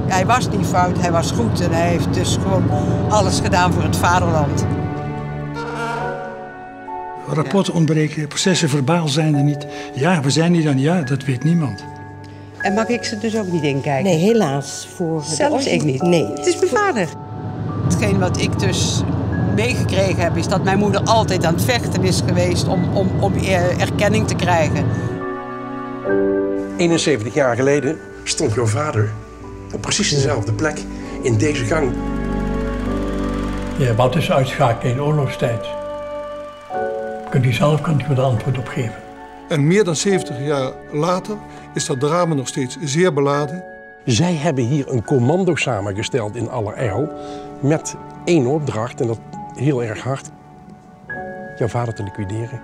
Hij was niet fout, hij was goed en hij heeft dus gewoon alles gedaan voor het vaderland. Rapporten ontbreken, processen verbaal zijn er niet. Ja, we zijn hier dan, ja, dat weet niemand. En mag ik ze dus ook niet inkijken? Nee, helaas. Zelfs ik niet? Nee. Het is mijn vader. Hetgeen wat ik dus meegekregen heb, is dat mijn moeder altijd aan het vechten is geweest om erkenning te krijgen. 71 jaar geleden stond jouw vader op precies dezelfde plek in deze gang. Ja, wat is uitschakelen in oorlogstijd? Kunt u zelf er antwoord op geven. En meer dan 70 jaar later is dat drama nog steeds zeer beladen. Zij hebben hier een commando samengesteld in allerijl met één opdracht, en dat heel erg hard: jouw vader te liquideren.